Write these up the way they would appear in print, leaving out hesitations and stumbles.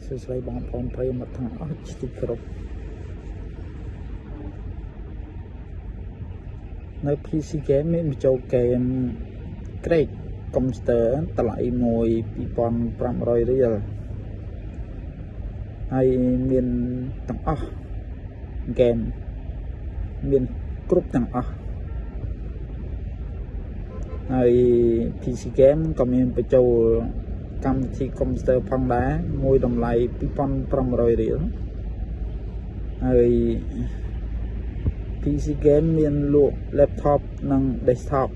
សួស្តីបងប្អូនប្រិយមិត្តទាំងអស់ជាទីគោរពនៅ PC game មានបញ្ចូលហ្គេម Great Computer តម្លៃ1,500 រៀលហើយមានទាំងអស់ហ្គេមមានគ្រប់ទាំងអស់ហើយ PC game ក៏មានបញ្ចូលកម្មវិធី Computer ផងដែរមួយតម្លៃ 2,500 រៀលហើយ PC game មានលក់ laptop និង desktop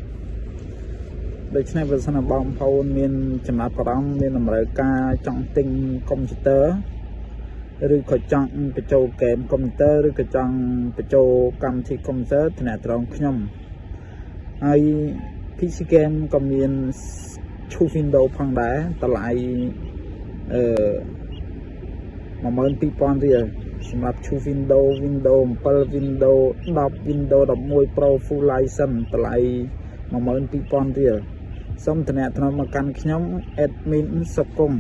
ដូច្នេះបើសិនបងប្អូនមានចំណាប់អារម្មណ៍មានតម្រូវការចង់ទិញ computer ឬក៏ចង់បញ្ចូលហ្គេម computer ឬក៏ចង់បញ្ចូលកម្មវិធី computer ទំនាក់ទំនងខ្ញុំហើយ PC game ក៏មានឈូស Windows ផងដែរតម្លៃ12,000 រៀលសម្រាប់ឈូស Windows 7 Windows 10 Windows 11 Pro Full License តម្លៃ12,000 រៀលសូមទំនាក់ទំនងមកកាន់ខ្ញុំ admin សុគង្គ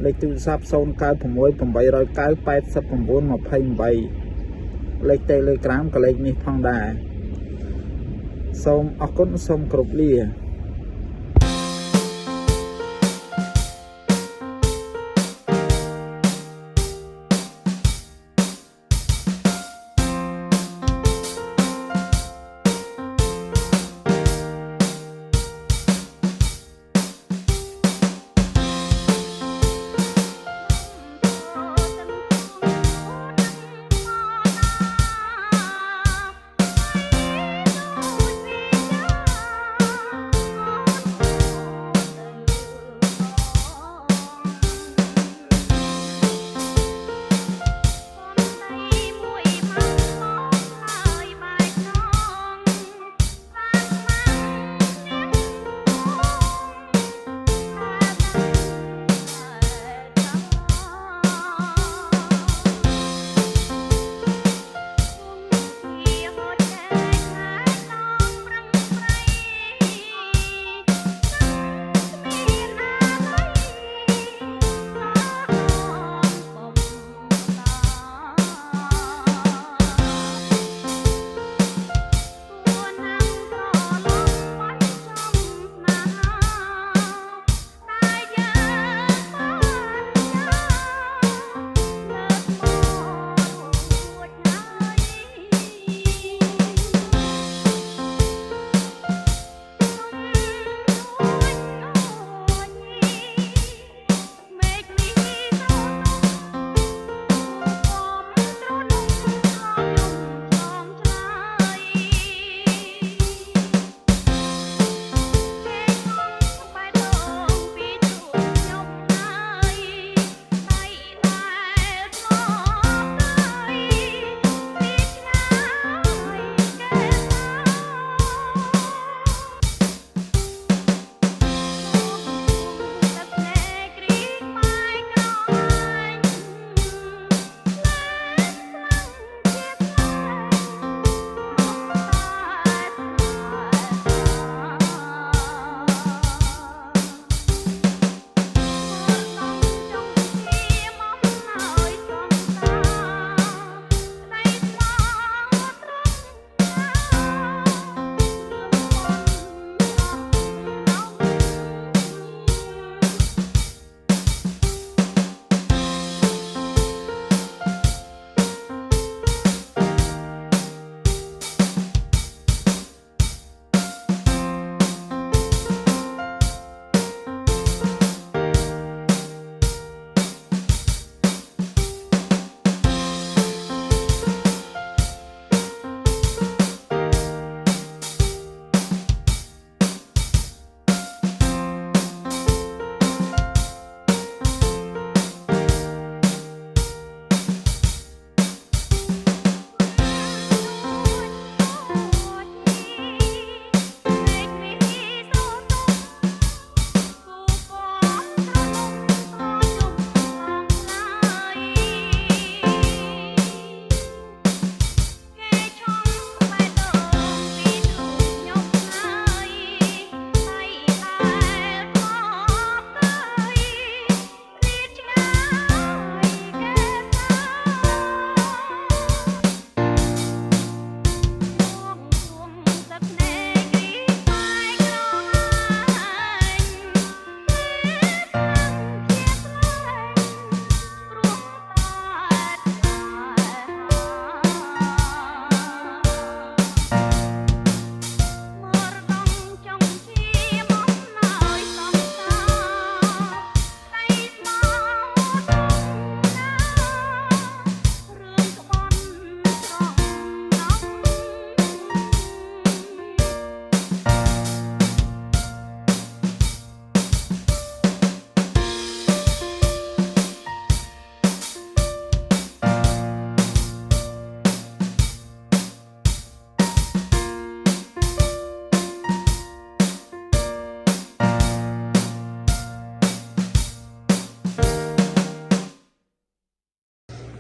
លេខទូរស័ព្ទ 096898928 លេខ Telegram ក៏លេខនេះផងដែរសូមអរគុណសូមគោរពលា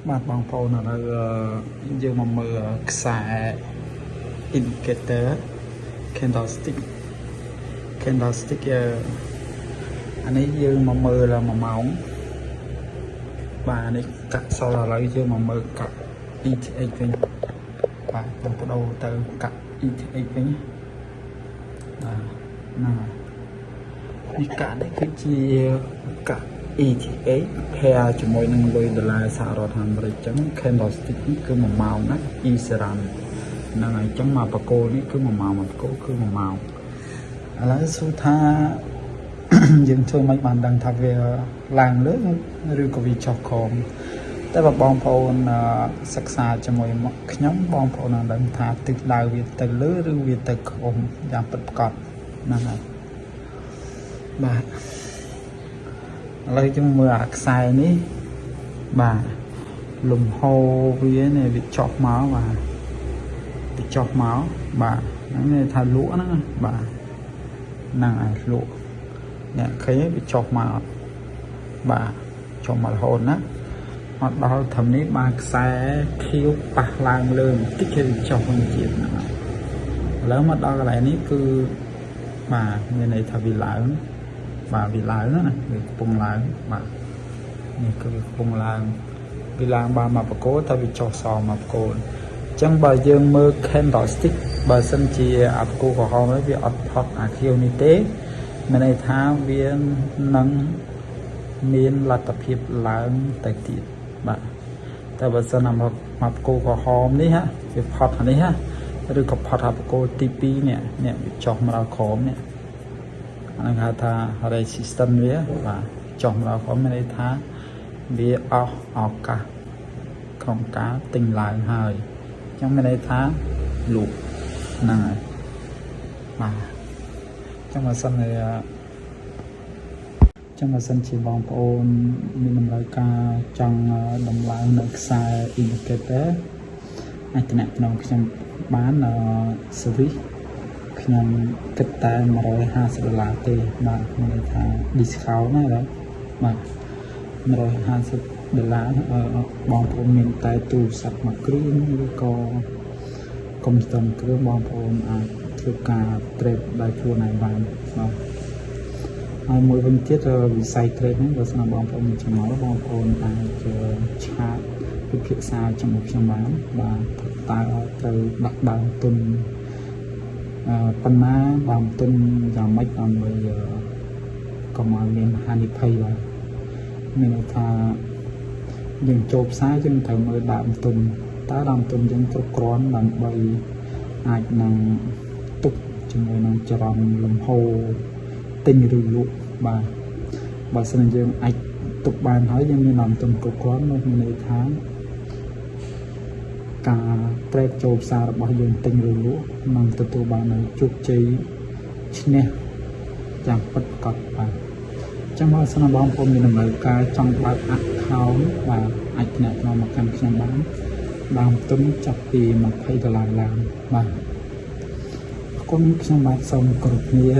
បាទបងប្អូនឥឡូវយើងមកមើលខ្សែ indicator candlestick អានេះយើងមកមើល1 ម៉ោងបាទនេះកាត់សល់ឥឡូវយើងមកមើលកាត់ ETH វិញបាទខ្ញុំបដូរទៅកាត់ ETH វិញបាទហ្នឹងហើយនេះកាត់នេះគឺជាកាត់ ETH pair ជាមួយនឹងលុយដុល្លារសហរដ្ឋអាមេរិកអញ្ចឹង candlestick នេះគឺ1 ម៉ោងណា Ethereum ហ្នឹងហើយអញ្ចឹងមកបកគោនេះគឺ1 ម៉ោងមកបកគោគឺ1 ម៉ោងឥឡូវសួរថាយើងធ្វើមិនបានដឹងថាវាឡើងលើឬក៏វាចុះខំតែបើបងប្អូនសិក្សាជាមួយខ្ញុំបងប្អូននឹងដឹងថាទិសដៅវាទៅលើឬវាទៅខំយ៉ាងពិតប្រាកដហ្នឹងហើយបាទឥឡូវយើងមើលអាខ្សែនេះបាទលំហូរវានេះវាចុះមកបាទវាចុះមកបាទហ្នឹងគេថាលក់ហ្នឹងបាទហ្នឹងហើយលក់អ្នកឃើញវាចុះមកបាទចុះមករហូតណាអត់ដល់ធំនេះបាទខ្សែខៀវប៉ះឡើងលើបន្តិចគេចុះវិញទៀតហ្នឹងហើយឥឡូវមកដល់កន្លែងនេះគឺបាទមានន័យថាវាឡើងបាទវាឡើងណាវាកំពុងឡើងបាទនេះគឺវាកំពុងឡើងវាឡើងបានមកបកគោតែវាចុះសងមកបកគោអញ្ចឹងបើយើងមើល candlestick បើសិនជាអាបកគោក្រហមវាអត់ផុតអាខៀវនេះទេមានន័យថាវានឹងមានលទ្ធភាពឡើងទៅទៀតបាទតែបើសិនមកបកគោក្រហមនេះហ่ะវាផុតអានេះហ่ะឬក៏ផុតអាបកគោទី2នេះវាចុះមកដល់ក្រោមនេះហ្នឹងហៅថា resistance វាបាទចុះមកដល់ក្រោមមានន័យថាវាអស់ឱកាសក្នុងការទិញឡើងហើយអញ្ចឹងមានន័យថាលក់ហ្នឹងហើយបាទចាំបើសិនជាបងប្អូនមានតម្រូវការចង់ដំឡើងនៅខ្សែ indicator អាចតំណខ្ញុំបានservice ខ្ញុំគិតតែ$150ទេបាទមានន័យថា discount ណាបាទ$150បងប្អូនមានតែទូរស័ព្ទមួយគ្រឿងឬក៏កុំព្យូទ័រមួយគ្រឿងបងប្អូនអាចធ្វើការ trade ដោយខ្លួនឯងបានបាទហើយមួយវិញទៀតវិស័យ trade ហ្នឹងបើស្នើបងប្អូនមានចំណូលបងប្អូនអាចឆាតពិភាក្សាជាមួយខ្ញុំបានបាទតើត្រូវដាក់ដើមទុនប៉ុន្មានដើមទុនយ៉ាងម៉េចដើម្បីកុំឲ្យមានហានិភ័យបាទមានន័យថាយើងចូលផ្សារយើងត្រូវមើលដើមទុនតើដើមទុនយើងគ្រប់គ្រាន់ដើម្បីអាចនឹងទុកជាមួយនឹងចរន្តលំហូរទិញឬលក់បាទបើសិនយើងអាចទុកបានហើយយើងមានដើមទុនគ្រប់គ្រាន់នោះមានន័យថាការត្រេកចូលផ្សាររបស់យើងទិញឬលក់នឹងទទួលបាននូវជោគជ័យឈ្នះយ៉ាងពិតប្រាកដបាទចាំបើសិនបងប្អូនមានតម្រូវការចង់បើក account បាទអាចតំណមកកាន់ខ្ញុំបានដើមទុនចាប់ពី$20ឡើងបាទអរគុណខ្ញុំបាទសូមគោរពលា